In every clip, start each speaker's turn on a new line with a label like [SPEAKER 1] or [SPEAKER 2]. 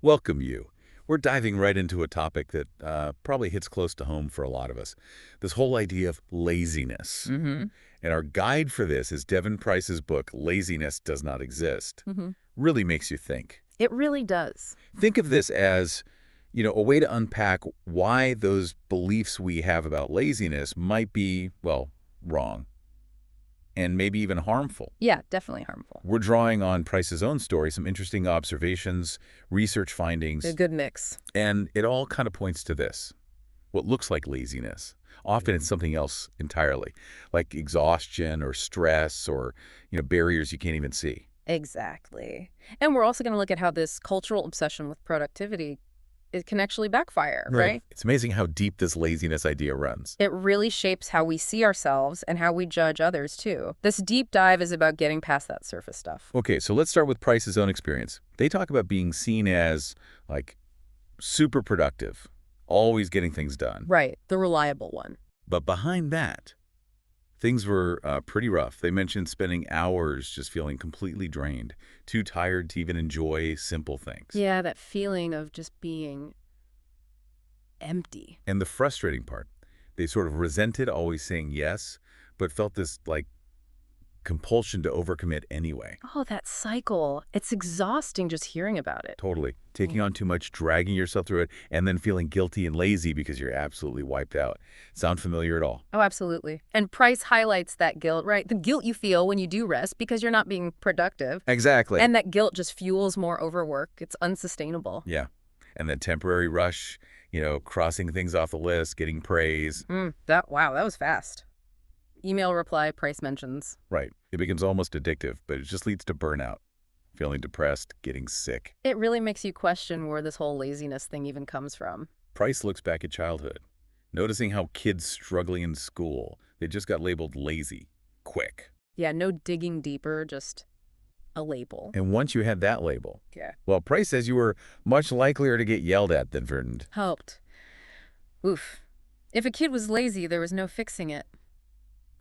[SPEAKER 1] Welcome you. We're diving right into a topic that probably hits close to home for a lot of us. This whole idea of laziness.
[SPEAKER 2] hmm
[SPEAKER 1] And our guide for this is Devon Price's book, Laziness Does Not Exist.
[SPEAKER 2] hmm
[SPEAKER 1] Really makes you think.
[SPEAKER 2] It really does.
[SPEAKER 1] Think of this as, a way to unpack why those beliefs we have about laziness might be, well, wrong and maybe even harmful.
[SPEAKER 2] Yeah, definitely harmful.
[SPEAKER 1] We're drawing on Price's own story, some interesting observations, research
[SPEAKER 2] A
[SPEAKER 1] findings,
[SPEAKER 2] good mix.
[SPEAKER 1] and it all kind of points to this. What looks like laziness. Often it's something else entirely, like exhaustion or stress or, barriers you can't even see.
[SPEAKER 2] Exactly. And we're also going to look at how this cultural obsession with productivity it can actually backfire, right?
[SPEAKER 1] It's amazing how deep this laziness idea runs.
[SPEAKER 2] It really shapes how we see ourselves and how we judge others, too. This deep dive is about getting past that surface stuff.
[SPEAKER 1] Okay, so let's start with Price's own experience. They talk about being seen as, like, super productive, always getting things done.
[SPEAKER 2] Right, the reliable one.
[SPEAKER 1] But behind that, things were pretty rough. They mentioned spending hours just feeling completely drained, too tired to even enjoy simple things.
[SPEAKER 2] Yeah, that feeling of just being empty.
[SPEAKER 1] And the frustrating part, they sort of resented always saying yes, but felt this, like, compulsion to overcommit anyway.
[SPEAKER 2] Oh, that cycle. It's exhausting just hearing about it.
[SPEAKER 1] Totally. Taking on too much, dragging yourself through it, and then feeling guilty and lazy because you're absolutely wiped out. Sound familiar at all?
[SPEAKER 2] Oh, absolutely. And Price highlights that guilt, right? The guilt you feel when you do rest because you're not being productive.
[SPEAKER 1] Exactly.
[SPEAKER 2] And that guilt just fuels more overwork. It's unsustainable.
[SPEAKER 1] Yeah. And that temporary rush, crossing things off the list, getting praise.
[SPEAKER 2] Wow, that was fast. Email reply, Price mentions.
[SPEAKER 1] Right. It becomes almost addictive, but it just leads to burnout, feeling depressed, getting sick.
[SPEAKER 2] It really makes you question where this whole laziness thing even comes from.
[SPEAKER 1] Price looks back at childhood, noticing how kids struggling in school, they just got labeled lazy, quick.
[SPEAKER 2] Yeah, no digging deeper, just a label.
[SPEAKER 1] And once you had that label,
[SPEAKER 2] Yeah.
[SPEAKER 1] well, Price says you were much likelier to get yelled at than verdant.
[SPEAKER 2] Helped. Oof. If a kid was lazy, there was no fixing it.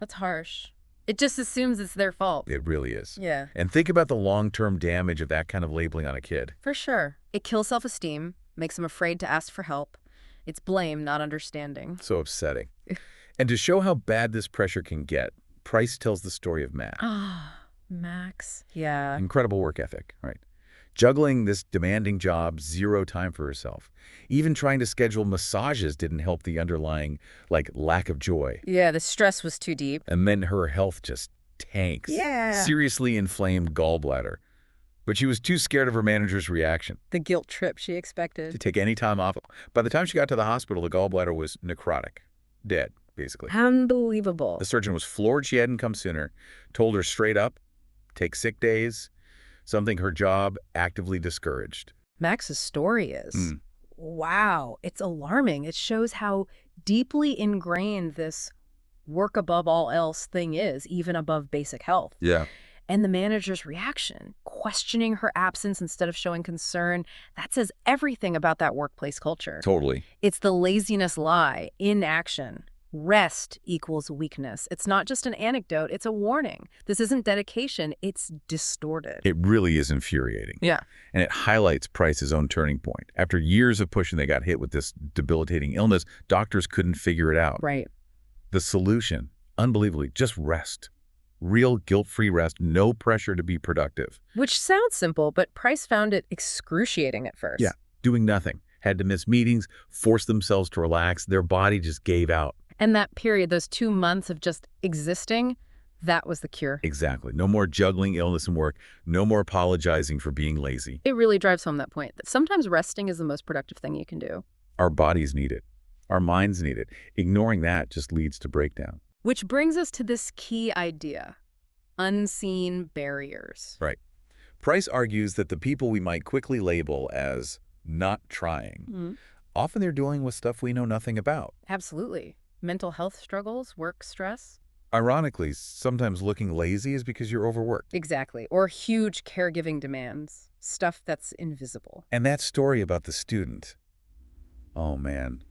[SPEAKER 2] That's harsh. It just assumes it's their fault.
[SPEAKER 1] It really is.
[SPEAKER 2] Yeah.
[SPEAKER 1] And think about the long-term damage of that kind of labeling on a kid.
[SPEAKER 2] For sure. It kills self-esteem, makes them afraid to ask for help. It's blame, not understanding.
[SPEAKER 1] So upsetting. And to show how bad this pressure can get, Price tells the story of Matt.
[SPEAKER 2] Ah, Max. Yeah.
[SPEAKER 1] Incredible work ethic, right? Juggling this demanding job, zero time for herself. Even trying to schedule massages didn't help the underlying, lack of joy.
[SPEAKER 2] Yeah, the stress was too deep.
[SPEAKER 1] And then her health just tanks.
[SPEAKER 2] Yeah.
[SPEAKER 1] Seriously inflamed gallbladder. But she was too scared of her manager's reaction
[SPEAKER 2] The guilt trip she
[SPEAKER 1] to
[SPEAKER 2] expected.
[SPEAKER 1] take any time off. By the time she got to the hospital, the gallbladder was necrotic. Dead, basically.
[SPEAKER 2] Unbelievable.
[SPEAKER 1] The surgeon was floored she hadn't come sooner, told her straight up, take sick days, something her job actively discouraged.
[SPEAKER 2] Max's story is.
[SPEAKER 1] Mm.
[SPEAKER 2] Wow, it's alarming. It shows how deeply ingrained this work above all else thing is, even above basic health.
[SPEAKER 1] Yeah.
[SPEAKER 2] And the manager's reaction, questioning her absence instead of showing concern, that says everything about that workplace culture.
[SPEAKER 1] Totally.
[SPEAKER 2] It's the laziness lie in action. Rest equals weakness. It's not just an anecdote, it's a warning. This isn't dedication, it's distorted.
[SPEAKER 1] It really is infuriating.
[SPEAKER 2] Yeah.
[SPEAKER 1] And it highlights Price's own turning point. After years of pushing, they got hit with this debilitating illness. Doctors couldn't figure it out.
[SPEAKER 2] Right.
[SPEAKER 1] The solution, unbelievably, just rest. Real guilt-free rest, no pressure to be productive.
[SPEAKER 2] Which sounds simple, but Price found it excruciating at first.
[SPEAKER 1] Yeah, doing nothing. Had to miss meetings, forced themselves to relax. Their body just gave out.
[SPEAKER 2] And that period, those 2 months of just existing, that was the cure.
[SPEAKER 1] Exactly. No more juggling illness and work. No more apologizing for being lazy.
[SPEAKER 2] It really drives home that point that sometimes resting is the most productive thing you can do.
[SPEAKER 1] Our bodies need it. Our minds need it. Ignoring that just leads to breakdown.
[SPEAKER 2] Which brings us to this key idea, unseen barriers.
[SPEAKER 1] Right. Price argues that the people we might quickly label as not trying, often they're dealing with stuff we know nothing about.
[SPEAKER 2] Absolutely. Mental health struggles, work stress.
[SPEAKER 1] Ironically, sometimes looking lazy is because you're overworked.
[SPEAKER 2] Exactly. Or huge caregiving demands, stuff that's invisible.
[SPEAKER 1] And that story about the student, oh man,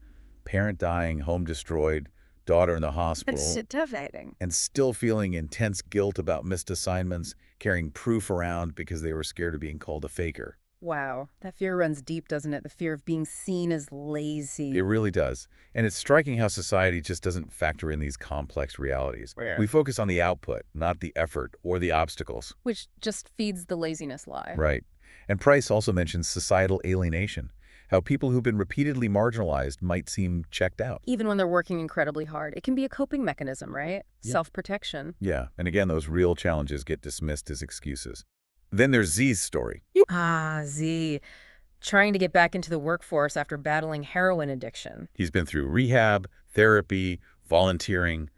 [SPEAKER 1] parent dying, home destroyed, daughter in the hospital,
[SPEAKER 2] It's devastating.
[SPEAKER 1] and still feeling intense guilt about missed assignments, carrying proof around because they were scared of being called a faker.
[SPEAKER 2] Wow, that fear runs deep, doesn't it? The fear of being seen as
[SPEAKER 1] It
[SPEAKER 2] lazy.
[SPEAKER 1] really does. And it's striking how society just doesn't factor in these complex realities.
[SPEAKER 2] Rare.
[SPEAKER 1] We focus on the output, not the effort or the obstacles.
[SPEAKER 2] Which just feeds the laziness lie.
[SPEAKER 1] Right. And Price also mentions societal alienation, how people who've been repeatedly marginalized might seem checked out.
[SPEAKER 2] Even when they're working incredibly hard, it can be a coping mechanism, right?
[SPEAKER 1] Yeah.
[SPEAKER 2] Self-protection.
[SPEAKER 1] Yeah, and again, those real challenges get dismissed as excuses. Then there's Z's story.
[SPEAKER 2] Ah, Z. Trying to get back into the workforce after battling heroin addiction.
[SPEAKER 1] He's been through rehab, therapy, volunteering,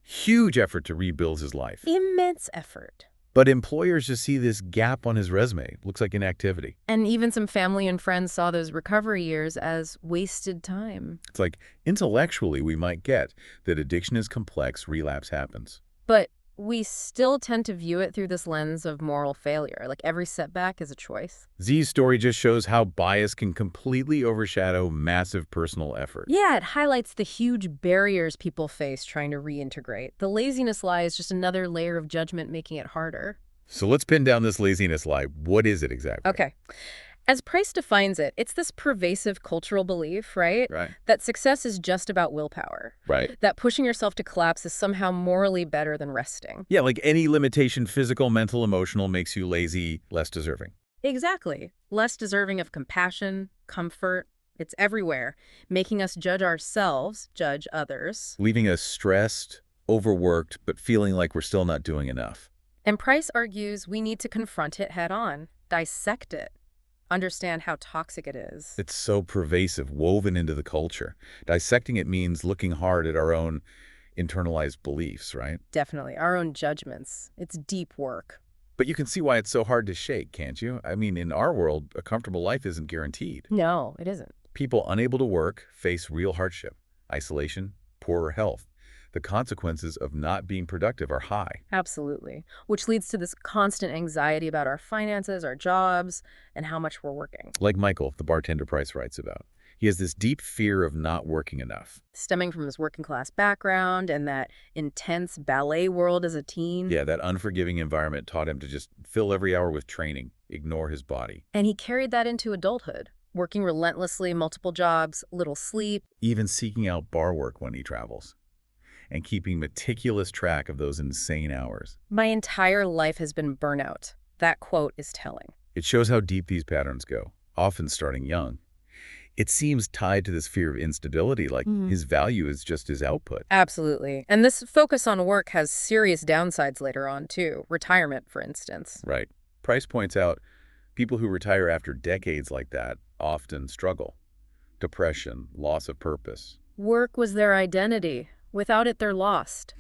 [SPEAKER 1] huge effort to rebuild his life.
[SPEAKER 2] Immense effort.
[SPEAKER 1] But employers just see this gap on his resume. Looks like inactivity.
[SPEAKER 2] And even some family and friends saw those recovery years as wasted time.
[SPEAKER 1] It's like intellectually we might get that addiction is complex, relapse happens.
[SPEAKER 2] But we still tend to view it through this lens of moral failure. Like every setback is a choice.
[SPEAKER 1] Z's story just shows how bias can completely overshadow massive personal effort.
[SPEAKER 2] Yeah, it highlights the huge barriers people face trying to reintegrate. The laziness lie is just another layer of judgment making it harder.
[SPEAKER 1] So let's pin down this laziness lie. What is it exactly?
[SPEAKER 2] Okay. As Price defines it, it's this pervasive cultural belief, right?
[SPEAKER 1] Right.
[SPEAKER 2] That success is just about willpower.
[SPEAKER 1] Right.
[SPEAKER 2] That pushing yourself to collapse is somehow morally better than resting.
[SPEAKER 1] Yeah, like any limitation, physical, mental, emotional, makes you lazy, less deserving.
[SPEAKER 2] Exactly. Less deserving of compassion, comfort. It's everywhere, making us judge ourselves, judge others.
[SPEAKER 1] Leaving us stressed, overworked, but feeling like we're still not doing enough.
[SPEAKER 2] And Price argues we need to confront it head on, dissect it, understand how toxic it is.
[SPEAKER 1] It's so pervasive, woven into the culture. Dissecting it means looking hard at our own internalized beliefs, right?
[SPEAKER 2] Definitely. Our own judgments. It's deep work.
[SPEAKER 1] But you can see why it's so hard to shake, can't you? I mean, in our world, a comfortable life isn't guaranteed.
[SPEAKER 2] No, it isn't.
[SPEAKER 1] People unable to work face real hardship, isolation, poorer health. The consequences of not being productive are high.
[SPEAKER 2] Absolutely. Which leads to this constant anxiety about our finances, our jobs, and how much we're working.
[SPEAKER 1] Like Michael, the bartender Price writes about. He has this deep fear of not working enough.
[SPEAKER 2] Stemming from his working class background and that intense ballet world as a teen.
[SPEAKER 1] Yeah, that unforgiving environment taught him to just fill every hour with training, ignore his body.
[SPEAKER 2] And he carried that into adulthood, working relentlessly, multiple jobs, little sleep.
[SPEAKER 1] Even seeking out bar work when he travels. And keeping meticulous track of those insane hours.
[SPEAKER 2] My entire life has been burnout. That quote is telling.
[SPEAKER 1] It shows how deep these patterns go, often starting young. It seems tied to this fear of instability, like his value is just his output.
[SPEAKER 2] Absolutely. And this focus on work has serious downsides later on, too. Retirement, for instance.
[SPEAKER 1] Right. Price points out people who retire after decades like that often struggle. Depression, loss of purpose.
[SPEAKER 2] Work was their identity. Without it, they're lost.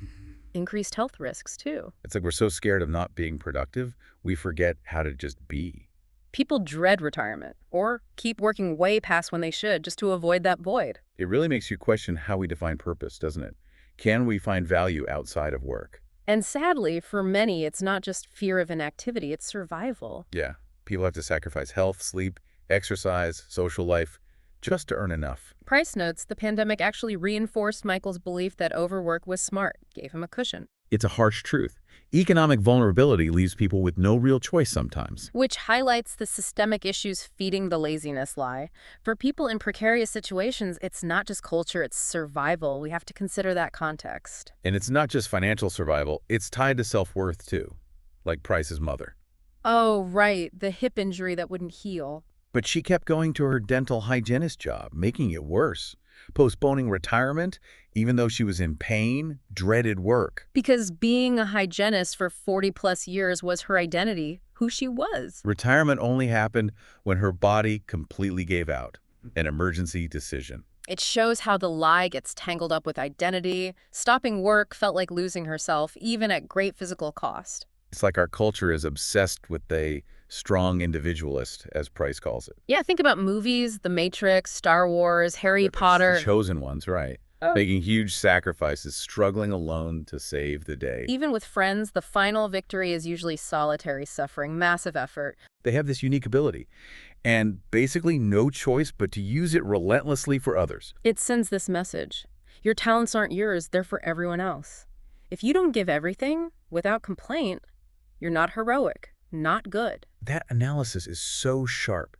[SPEAKER 2] Increased health risks, too.
[SPEAKER 1] It's like we're so scared of not being productive, we forget how to just be.
[SPEAKER 2] People dread retirement or keep working way past when they should just to avoid that void.
[SPEAKER 1] It really makes you question how we define purpose, doesn't it? Can we find value outside of work?
[SPEAKER 2] And sadly, for many, it's not just fear of inactivity, it's survival.
[SPEAKER 1] Yeah, people have to sacrifice health, sleep, exercise, social life, just to earn enough.
[SPEAKER 2] Price notes the pandemic actually reinforced Michael's belief that overwork was smart, gave him a cushion.
[SPEAKER 1] It's a harsh truth. Economic vulnerability leaves people with no real choice sometimes.
[SPEAKER 2] Which highlights the systemic issues feeding the laziness lie. For people in precarious situations, it's not just culture, it's survival. We have to consider that context.
[SPEAKER 1] And it's not just financial survival, it's tied to self-worth too, like Price's mother.
[SPEAKER 2] Oh, right, the hip injury that wouldn't heal.
[SPEAKER 1] But she kept going to her dental hygienist job, making it worse. Postponing retirement, even though she was in pain, dreaded work.
[SPEAKER 2] Because being a hygienist for 40-plus years was her identity, who she was.
[SPEAKER 1] Retirement only happened when her body completely gave out. An emergency decision.
[SPEAKER 2] It shows how the lie gets tangled up with identity. Stopping work felt like losing herself, even at great physical cost.
[SPEAKER 1] It's like our culture is obsessed with a strong individualist, as Price calls it.
[SPEAKER 2] Yeah, think about movies, The Matrix, Star Wars, Harry Potter.
[SPEAKER 1] The chosen ones, right.
[SPEAKER 2] Oh.
[SPEAKER 1] Making huge sacrifices, struggling alone to save the day.
[SPEAKER 2] Even with friends, the final victory is usually solitary suffering, massive effort.
[SPEAKER 1] They have this unique ability, and basically no choice but to use it relentlessly for others.
[SPEAKER 2] It sends this message. Your talents aren't yours, they're for everyone else. If you don't give everything, without complaint, you're not heroic. Not good.
[SPEAKER 1] That analysis is so sharp.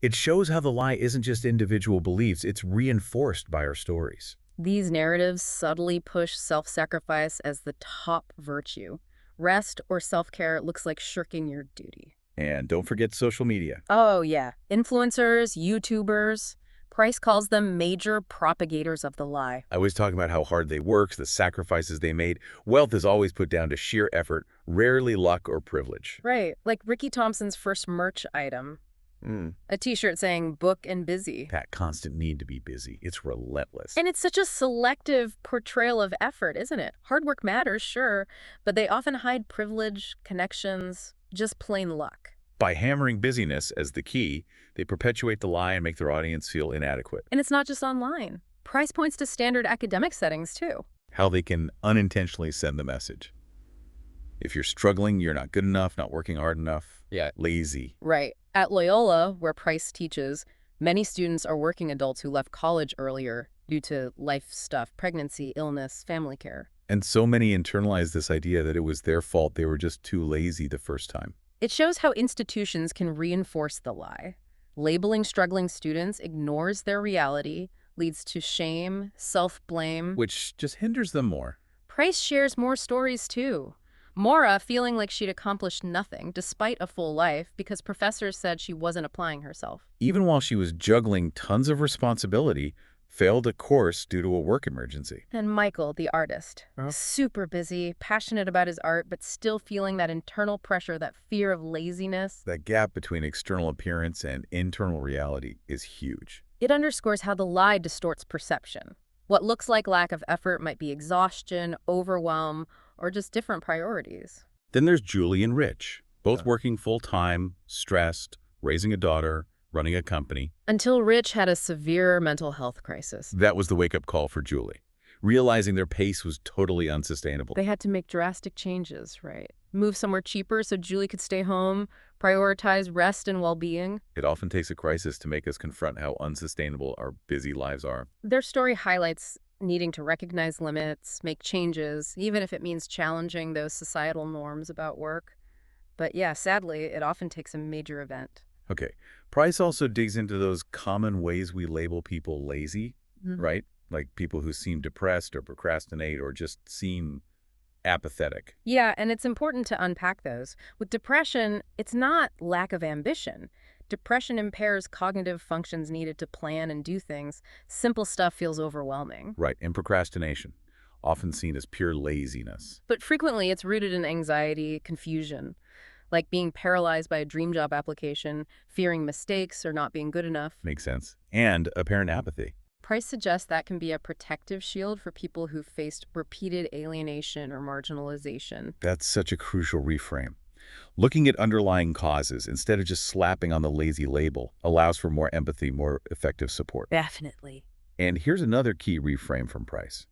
[SPEAKER 1] It shows how the lie isn't just individual beliefs, it's reinforced by our stories.
[SPEAKER 2] These narratives subtly push self-sacrifice as the top virtue. Rest or self-care looks like shirking your duty.
[SPEAKER 1] And don't forget social media.
[SPEAKER 2] Oh, yeah. Influencers, YouTubers. Price calls them major propagators of the lie.
[SPEAKER 1] I was talking about how hard they worked, the sacrifices they made. Wealth is always put down to sheer effort, rarely luck or privilege.
[SPEAKER 2] Right, like Ricky Thompson's first merch item. A t-shirt saying book and busy.
[SPEAKER 1] That constant need to be busy, it's relentless.
[SPEAKER 2] And it's such a selective portrayal of effort, isn't it? Hard work matters, sure, but they often hide privilege, connections, just plain luck.
[SPEAKER 1] By hammering busyness as the key, they perpetuate the lie and make their audience feel inadequate.
[SPEAKER 2] And it's not just online. Price points to standard academic settings, too.
[SPEAKER 1] How they can unintentionally send the message. If you're struggling, you're not good enough, not working hard enough, lazy.
[SPEAKER 2] Right. At Loyola, where Price teaches, many students are working adults who left college earlier due to life stuff, pregnancy, illness, family care.
[SPEAKER 1] And so many internalize this idea that it was their fault, they were just too lazy the first time.
[SPEAKER 2] It shows how institutions can reinforce the lie. Labeling struggling students ignores their reality, leads to shame, self-blame.
[SPEAKER 1] Which just hinders them more.
[SPEAKER 2] Price shares more stories, too. Maura feeling like she'd accomplished nothing despite a full life because professors said she wasn't applying herself.
[SPEAKER 1] Even while she was juggling tons of responsibility, failed a course due to a work emergency.
[SPEAKER 2] And Michael, the artist, super busy, passionate about his art, but still feeling that internal pressure, that fear of laziness.
[SPEAKER 1] That gap between external appearance and internal reality is huge.
[SPEAKER 2] It underscores how the lie distorts perception. What looks like lack of effort might be exhaustion, overwhelm, or just different priorities.
[SPEAKER 1] Then there's Julie and Rich, both working full-time, stressed, raising a daughter, running a company.
[SPEAKER 2] Until Rich had a severe mental health crisis.
[SPEAKER 1] That was the wake-up call for Julie, realizing their pace was totally unsustainable.
[SPEAKER 2] They had to make drastic changes, right? Move somewhere cheaper so Julie could stay home, prioritize rest and well-being.
[SPEAKER 1] It often takes a crisis to make us confront how unsustainable our busy lives are.
[SPEAKER 2] Their story highlights needing to recognize limits, make changes, even if it means challenging those societal norms about work. But yeah, sadly, it often takes a major event.
[SPEAKER 1] Okay. Price also digs into those common ways we label people lazy, right? Like people who seem depressed or procrastinate or just seem apathetic.
[SPEAKER 2] Yeah, and it's important to unpack those. With depression, it's not lack of ambition. Depression impairs cognitive functions needed to plan and do things. Simple stuff feels overwhelming.
[SPEAKER 1] Right, and procrastination, often seen as pure laziness.
[SPEAKER 2] But frequently, it's rooted in anxiety, confusion, like being paralyzed by a dream job application, fearing mistakes, or not being good enough.
[SPEAKER 1] Makes sense. And apparent apathy.
[SPEAKER 2] Price suggests that can be a protective shield for people who've faced repeated alienation or marginalization.
[SPEAKER 1] That's such a crucial reframe. Looking at underlying causes instead of just slapping on the lazy label allows for more empathy, more effective support.
[SPEAKER 2] Definitely.
[SPEAKER 1] And here's another key reframe from Price.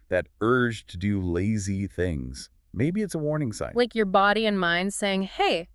[SPEAKER 1] That urge to do lazy things. Maybe it's a warning sign.
[SPEAKER 2] Like your body and mind saying, hey,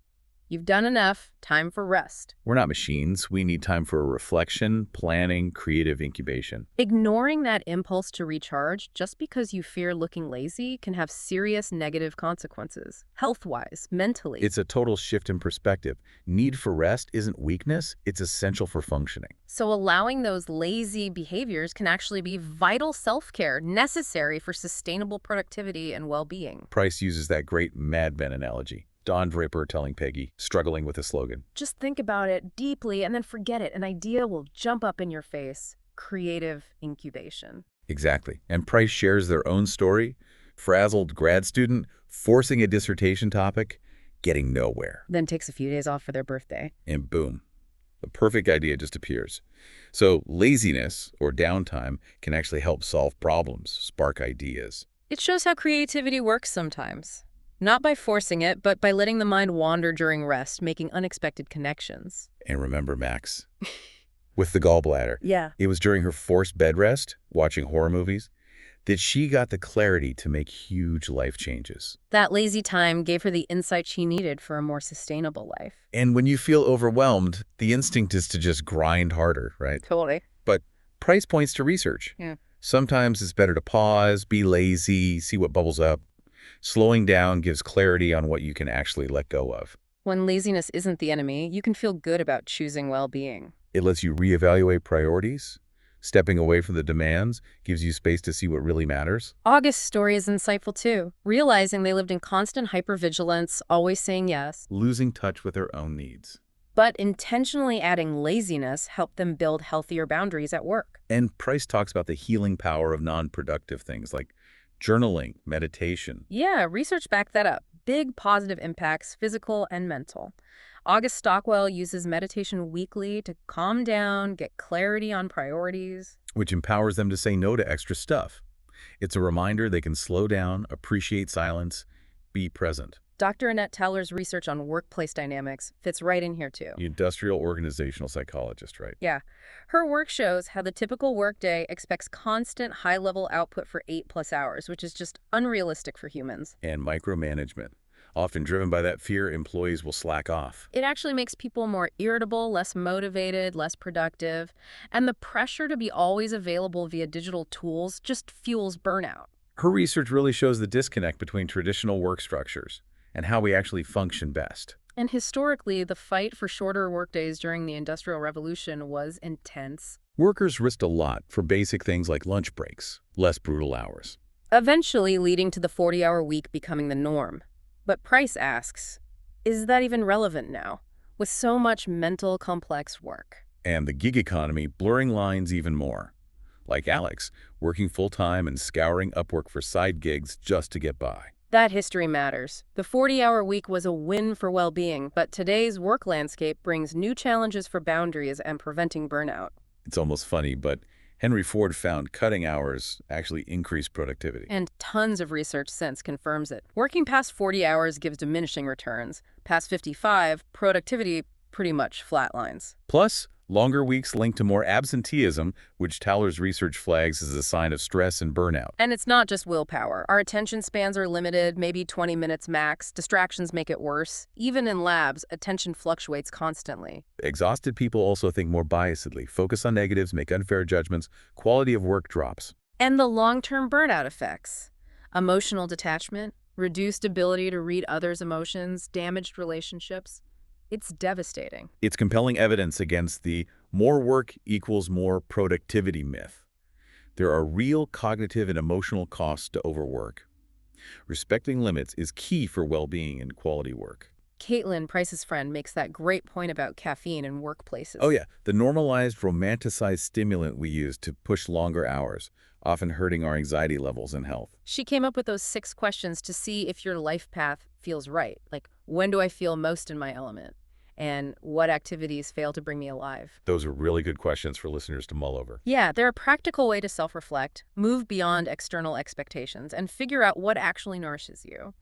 [SPEAKER 2] you've done enough, time for rest.
[SPEAKER 1] We're not machines. We need time for reflection, planning, creative incubation.
[SPEAKER 2] Ignoring that impulse to recharge just because you fear looking lazy can have serious negative consequences, health-wise, mentally.
[SPEAKER 1] It's a total shift in perspective. Need for rest isn't weakness, it's essential for functioning.
[SPEAKER 2] So allowing those lazy behaviors can actually be vital self-care necessary for sustainable productivity and well-being.
[SPEAKER 1] Price uses that great Mad Men analogy. Don Draper telling Peggy, struggling with a slogan.
[SPEAKER 2] Just think about it deeply and then forget it. An idea will jump up in your face. Creative incubation.
[SPEAKER 1] Exactly. And Price shares their own story. Frazzled grad student, forcing a dissertation topic, getting nowhere.
[SPEAKER 2] Then takes a few days off for their birthday.
[SPEAKER 1] And boom, the perfect idea just appears. So laziness or downtime can actually help solve problems, spark ideas.
[SPEAKER 2] It shows how creativity works sometimes. Not by forcing it, but by letting the mind wander during rest, making unexpected connections.
[SPEAKER 1] And remember Max, with the gallbladder.
[SPEAKER 2] Yeah.
[SPEAKER 1] It was during her forced bed rest, watching horror movies, that she got the clarity to make huge life changes.
[SPEAKER 2] That lazy time gave her the insight she needed for a more sustainable life.
[SPEAKER 1] And when you feel overwhelmed, the instinct is to just grind harder, right?
[SPEAKER 2] Totally.
[SPEAKER 1] But Price points to research.
[SPEAKER 2] Yeah.
[SPEAKER 1] Sometimes it's better to pause, be lazy, see what bubbles up. Slowing down gives clarity on what you can actually let go of.
[SPEAKER 2] When laziness isn't the enemy, you can feel good about choosing well-being.
[SPEAKER 1] It lets you reevaluate priorities. Stepping away from the demands gives you space to see what really matters.
[SPEAKER 2] August's story is insightful too, realizing they lived in constant hypervigilance, always saying yes.
[SPEAKER 1] Losing touch with their own needs.
[SPEAKER 2] But intentionally adding laziness helped them build healthier boundaries at work.
[SPEAKER 1] And Price talks about the healing power of non-productive things like journaling, meditation.
[SPEAKER 2] Yeah, research backed that up. Big positive impacts, physical and mental. August Stockwell uses meditation weekly to calm down, get clarity on priorities.
[SPEAKER 1] Which empowers them to say no to extra stuff. It's a reminder they can slow down, appreciate silence, be present.
[SPEAKER 2] Dr. Annette Teller's research on workplace dynamics fits right in here too.
[SPEAKER 1] The industrial organizational psychologist, right?
[SPEAKER 2] Yeah. Her work shows how the typical workday expects constant high-level output for 8+ hours, which is just unrealistic for humans.
[SPEAKER 1] And micromanagement. Often driven by that fear, employees will slack off.
[SPEAKER 2] It actually makes people more irritable, less motivated, less productive, and the pressure to be always available via digital tools just fuels burnout.
[SPEAKER 1] Her research really shows the disconnect between traditional work structures and how we actually function best.
[SPEAKER 2] And historically, the fight for shorter workdays during the Industrial Revolution was intense.
[SPEAKER 1] Workers risked a lot for basic things like lunch breaks, less brutal hours.
[SPEAKER 2] Eventually leading to the 40-hour week becoming the norm. But Price asks, is that even relevant now, with so much mental, complex work?
[SPEAKER 1] And the gig economy blurring lines even more. Like Alex, working full-time and scouring Upwork for side gigs just to get by.
[SPEAKER 2] That history matters. The 40-hour week was a win for well-being, but today's work landscape brings new challenges for boundaries and preventing burnout.
[SPEAKER 1] It's almost funny, but Henry Ford found cutting hours actually increased productivity.
[SPEAKER 2] And tons of research since confirms it. Working past 40 hours gives diminishing returns. Past 55, productivity pretty much flatlines.
[SPEAKER 1] Plus, longer weeks linked to more absenteeism, which Towler's research flags as a sign of stress and burnout.
[SPEAKER 2] And it's not just willpower. Our attention spans are limited, maybe 20 minutes max. Distractions make it worse. Even in labs, attention fluctuates constantly.
[SPEAKER 1] Exhausted people also think more biasedly, focus on negatives, make unfair judgments, quality of work drops.
[SPEAKER 2] And the long-term burnout effects. Emotional detachment, reduced ability to read others' emotions, damaged relationships. It's devastating.
[SPEAKER 1] It's compelling evidence against the more work equals more productivity myth. There are real cognitive and emotional costs to overwork. Respecting limits is key for well-being and quality work.
[SPEAKER 2] Caitlin, Price's friend, makes that great point about caffeine in workplaces.
[SPEAKER 1] Oh yeah, the normalized, romanticized stimulant we use to push longer hours, often hurting our anxiety levels and health.
[SPEAKER 2] She came up with those 6 questions to see if your life path feels right. Like, when do I feel most in my element? And what activities fail to bring me alive?
[SPEAKER 1] Those are really good questions for listeners to mull over.
[SPEAKER 2] Yeah, they're a practical way to self-reflect, move beyond external expectations, and figure out what actually nourishes you.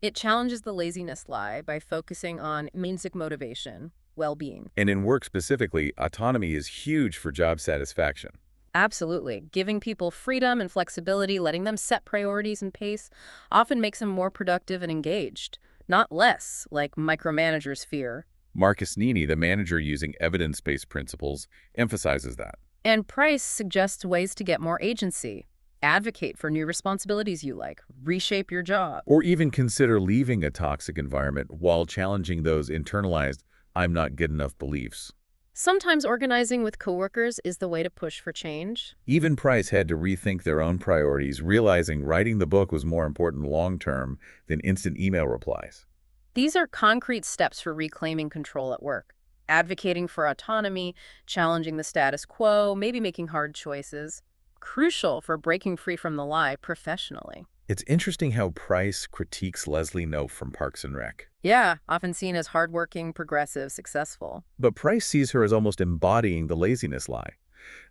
[SPEAKER 2] It challenges the laziness lie by focusing on intrinsic motivation, well-being.
[SPEAKER 1] And in work specifically, autonomy is huge for job satisfaction.
[SPEAKER 2] Absolutely. Giving people freedom and flexibility, letting them set priorities and pace, often makes them more productive and engaged, not less, like micromanagers fear.
[SPEAKER 1] Marcus Nini, the manager using evidence-based principles, emphasizes that.
[SPEAKER 2] And Price suggests ways to get more agency. Advocate for new responsibilities you like. Reshape your job.
[SPEAKER 1] Or even consider leaving a toxic environment while challenging those internalized, I'm not good enough beliefs.
[SPEAKER 2] Sometimes organizing with coworkers is the way to push for change.
[SPEAKER 1] Even Price had to rethink their own priorities, realizing writing the book was more important long-term than instant email replies.
[SPEAKER 2] These are concrete steps for reclaiming control at work. Advocating for autonomy, challenging the status quo, maybe making hard choices. Crucial for breaking free from the lie professionally.
[SPEAKER 1] It's interesting how Price critiques Leslie Knope from Parks and Rec.
[SPEAKER 2] Yeah, often seen as hardworking, progressive, successful.
[SPEAKER 1] But Price sees her as almost embodying the laziness lie.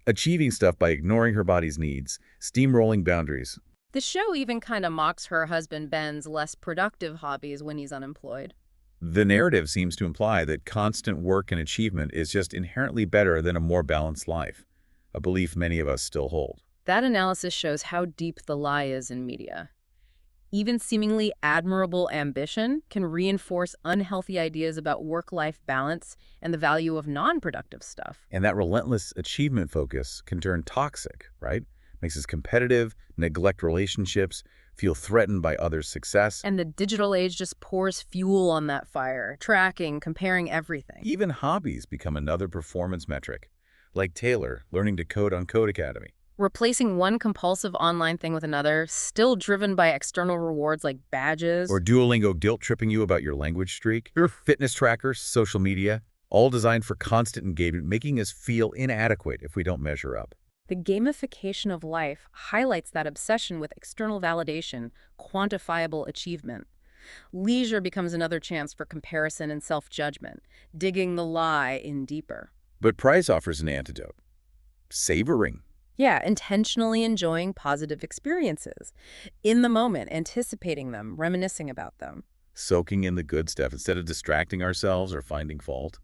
[SPEAKER 1] Achieving stuff by ignoring her body's needs, steamrolling boundaries.
[SPEAKER 2] The show even kind of mocks her husband Ben's less productive hobbies when he's unemployed.
[SPEAKER 1] The narrative seems to imply that constant work and achievement is just inherently better than a more balanced life, a belief many of us still hold.
[SPEAKER 2] That analysis shows how deep the lie is in media. Even seemingly admirable ambition can reinforce unhealthy ideas about work-life balance and the value of non-productive stuff.
[SPEAKER 1] And that relentless achievement focus can turn toxic, right? Makes us competitive, neglect relationships, feel threatened by others' success.
[SPEAKER 2] And the digital age just pours fuel on that fire, tracking, comparing everything.
[SPEAKER 1] Even hobbies become another performance metric, like Taylor learning to code on Code Academy.
[SPEAKER 2] Replacing one compulsive online thing with another, still driven by external rewards like
[SPEAKER 1] Or
[SPEAKER 2] badges.
[SPEAKER 1] Duolingo guilt-tripping you about your language streak. Fitness trackers, social media, all designed for constant engagement, making us feel inadequate if we don't measure up.
[SPEAKER 2] The gamification of life highlights that obsession with external validation, quantifiable achievement. Leisure becomes another chance for comparison and self-judgment, digging the lie in deeper.
[SPEAKER 1] But Price offers an antidote. Savoring.
[SPEAKER 2] Yeah, intentionally enjoying positive experiences. In the moment, anticipating them, reminiscing about them.
[SPEAKER 1] Soaking in the good stuff instead of distracting ourselves or finding fault.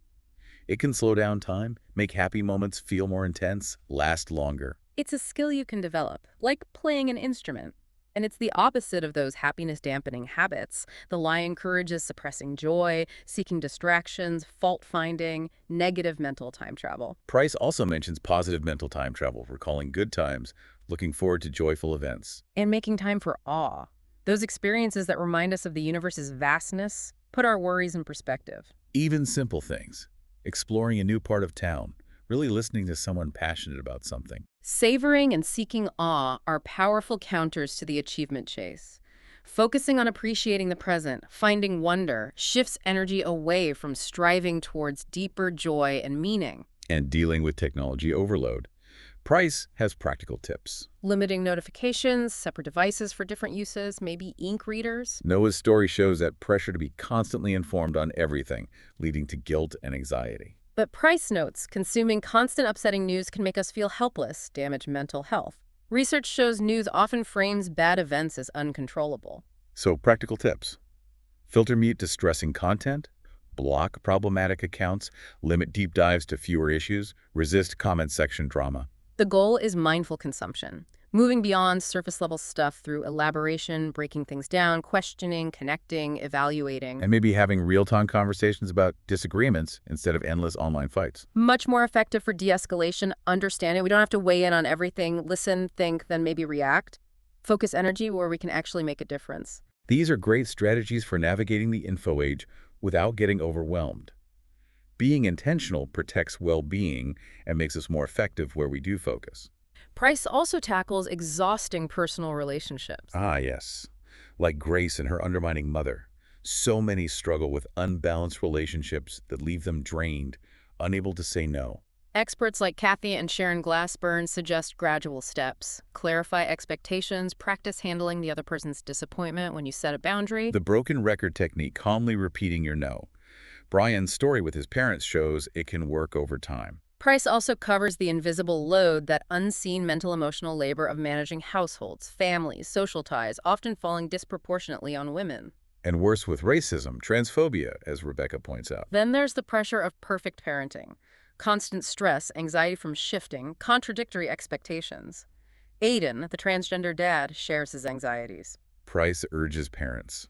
[SPEAKER 1] It can slow down time, make happy moments feel more intense, last longer.
[SPEAKER 2] It's a skill you can develop, like playing an instrument. And it's the opposite of those happiness-dampening habits. The lie encourages suppressing joy, seeking distractions, fault-finding, negative mental time travel.
[SPEAKER 1] Price also mentions positive mental time travel, recalling good times, looking forward to joyful events.
[SPEAKER 2] And making time for awe. Those experiences that remind us of the universe's vastness, put our worries in perspective.
[SPEAKER 1] Even simple things. Exploring a new part of town, really listening to someone passionate about something.
[SPEAKER 2] Savoring and seeking awe are powerful counters to the achievement chase. Focusing on appreciating the present, finding wonder, shifts energy away from striving towards deeper joy and meaning.
[SPEAKER 1] And dealing with technology overload. Price has practical tips.
[SPEAKER 2] Limiting notifications, separate devices for different uses, maybe ink readers.
[SPEAKER 1] Noah's story shows that pressure to be constantly informed on everything, leading to guilt and anxiety.
[SPEAKER 2] But Price notes, consuming constant upsetting news can make us feel helpless, damage mental health. Research shows news often frames bad events as uncontrollable.
[SPEAKER 1] So, practical tips. Filter mute distressing content, block problematic accounts, limit deep dives to fewer issues, resist comment section drama.
[SPEAKER 2] The goal is mindful consumption, moving beyond surface-level stuff through elaboration, breaking things down, questioning, connecting, evaluating.
[SPEAKER 1] And maybe having real-time conversations about disagreements instead of endless online fights.
[SPEAKER 2] Much more effective for de-escalation, understanding. We don't have to weigh in on everything, listen, think, then maybe react. Focus energy where we can actually make a difference.
[SPEAKER 1] These are great strategies for navigating the info age without getting overwhelmed. Being intentional protects well-being and makes us more effective where we do focus.
[SPEAKER 2] Price also tackles exhausting personal relationships.
[SPEAKER 1] Ah, yes. Like Grace and her undermining mother. So many struggle with unbalanced relationships that leave them drained, unable to say no.
[SPEAKER 2] Experts like Kathy and Sharon Glassburn suggest gradual steps. Clarify expectations, practice handling the other person's disappointment when you set a boundary.
[SPEAKER 1] The broken record technique, calmly repeating your no. Brian's story with his parents shows it can work over time.
[SPEAKER 2] Price also covers the invisible load, that unseen mental emotional labor of managing households, families, social ties, often falling disproportionately on women.
[SPEAKER 1] And worse with racism, transphobia, as Rebecca points out.
[SPEAKER 2] Then there's the pressure of perfect parenting. Constant stress, anxiety from shifting, contradictory expectations. Aiden, the transgender dad, shares his anxieties.
[SPEAKER 1] Price urges parents.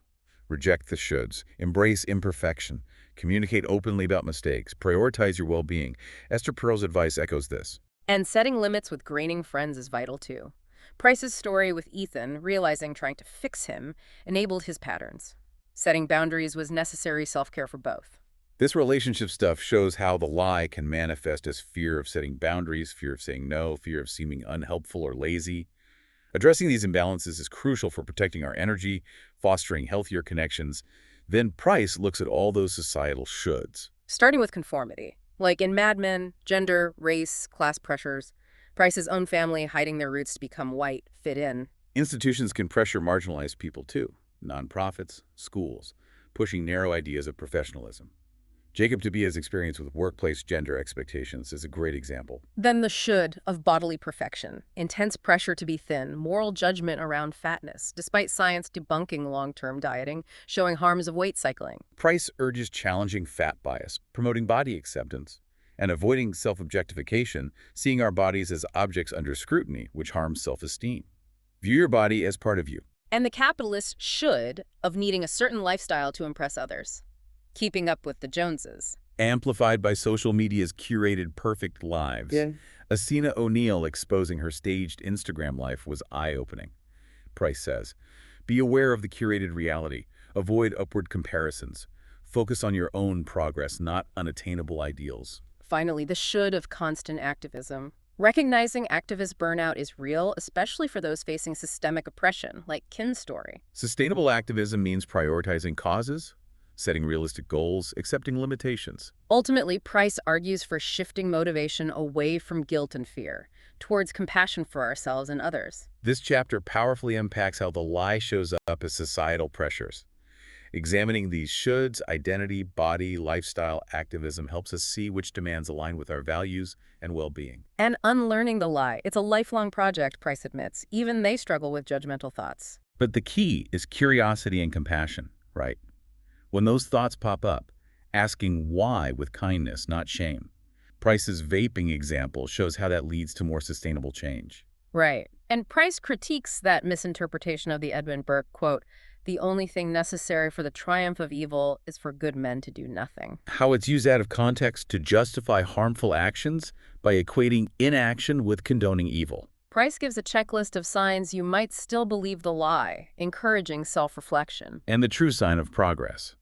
[SPEAKER 1] Reject the shoulds, embrace imperfection, communicate openly about mistakes, prioritize your well-being. Esther Perel's advice echoes this.
[SPEAKER 2] And setting limits with graining friends is vital too. Price's story with Ethan, realizing trying to fix him, enabled his patterns. Setting boundaries was necessary self-care for both.
[SPEAKER 1] This relationship stuff shows how the lie can manifest as fear of setting boundaries, fear of saying no, fear of seeming unhelpful or lazy. Addressing these imbalances is crucial for protecting our energy, fostering healthier connections. Then Price looks at all those societal shoulds.
[SPEAKER 2] Starting with conformity, like in Mad Men, gender, race, class pressures. Price's own family hiding their roots to become white, fit in.
[SPEAKER 1] Institutions can pressure marginalized people too. Nonprofits, schools, pushing narrow ideas of professionalism. Jacob Tabia's experience with workplace gender expectations is a great example.
[SPEAKER 2] Then the should of bodily perfection, intense pressure to be thin, moral judgment around fatness, despite science debunking long-term dieting, showing harms of weight cycling.
[SPEAKER 1] Price urges challenging fat bias, promoting body acceptance, and avoiding self-objectification, seeing our bodies as objects under scrutiny, which harms self-esteem. View your body as part of you.
[SPEAKER 2] And the capitalist should of needing a certain lifestyle to impress others. Keeping up with the Joneses.
[SPEAKER 1] amplified by social media's curated perfect lives.
[SPEAKER 3] Yeah.
[SPEAKER 1] Asina O'Neill exposing her staged Instagram life was eye-opening. Price says, be aware of the curated reality. Avoid upward comparisons. Focus on your own progress, not unattainable ideals.
[SPEAKER 2] Finally, the should of constant activism. Recognizing activist burnout is real, especially for those facing systemic oppression, like Kin's story.
[SPEAKER 1] Sustainable activism means prioritizing causes, setting realistic goals, accepting limitations.
[SPEAKER 2] Ultimately, Price argues for shifting motivation away from guilt and fear, towards compassion for ourselves and others.
[SPEAKER 1] This chapter powerfully unpacks how the lie shows up as societal pressures. Examining these shoulds, identity, body, lifestyle, activism helps us see which demands align with our values and well-being.
[SPEAKER 2] And unlearning the lie. It's a lifelong project, Price admits. Even they struggle with judgmental thoughts.
[SPEAKER 1] But the key is curiosity and compassion, right? When those thoughts pop up, asking why with kindness, not shame. Price's vaping example shows how that leads to more sustainable change.
[SPEAKER 2] Right. And Price critiques that misinterpretation of the Edmund Burke quote, "The only thing necessary for the triumph of evil is for good men to do nothing."
[SPEAKER 1] How it's used out of context to justify harmful actions by equating inaction with condoning evil.
[SPEAKER 2] Price gives a checklist of signs you might still believe the lie, encouraging self-reflection.
[SPEAKER 1] And the true sign of progress.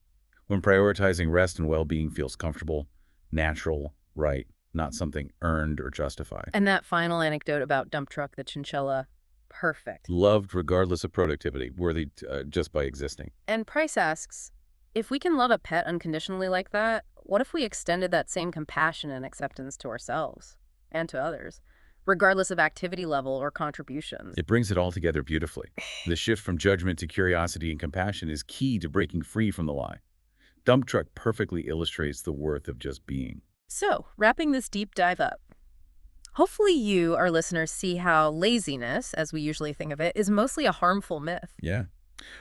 [SPEAKER 1] When prioritizing rest and well-being feels comfortable, natural, right, not something earned or justified.
[SPEAKER 2] And that final anecdote about Dump Truck the chinchilla, perfect.
[SPEAKER 1] Loved regardless of productivity, worthy just by existing.
[SPEAKER 2] And Price asks, if we can love a pet unconditionally like that, what if we extended that same compassion and acceptance to ourselves and to others, regardless of activity level or contributions?
[SPEAKER 1] It brings it all together beautifully. The shift from judgment to curiosity and compassion is key to breaking free from the lie. Dump Truck perfectly illustrates the worth of just being.
[SPEAKER 2] So, wrapping this deep dive up, hopefully you, our listeners, see how laziness, as we usually think of it, is mostly a harmful myth.
[SPEAKER 1] Yeah.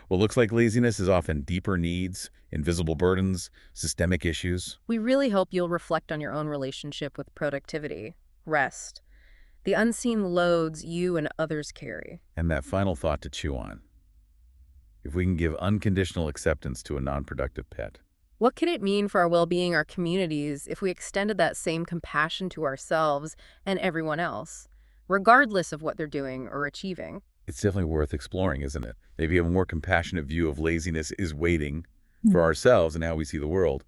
[SPEAKER 1] Well, looks like laziness is often deeper needs, invisible burdens, systemic issues.
[SPEAKER 2] We really hope you'll reflect on your own relationship with productivity, rest, the unseen loads you and others carry.
[SPEAKER 1] And that final thought to chew on. If we can give unconditional acceptance to a non-productive pet.
[SPEAKER 2] What could it mean for our well-being, our communities, if we extended that same compassion to ourselves and everyone else, regardless of what they're doing or achieving?
[SPEAKER 1] It's definitely worth exploring, isn't it? Maybe a more compassionate view of laziness is waiting for ourselves and how we see the world.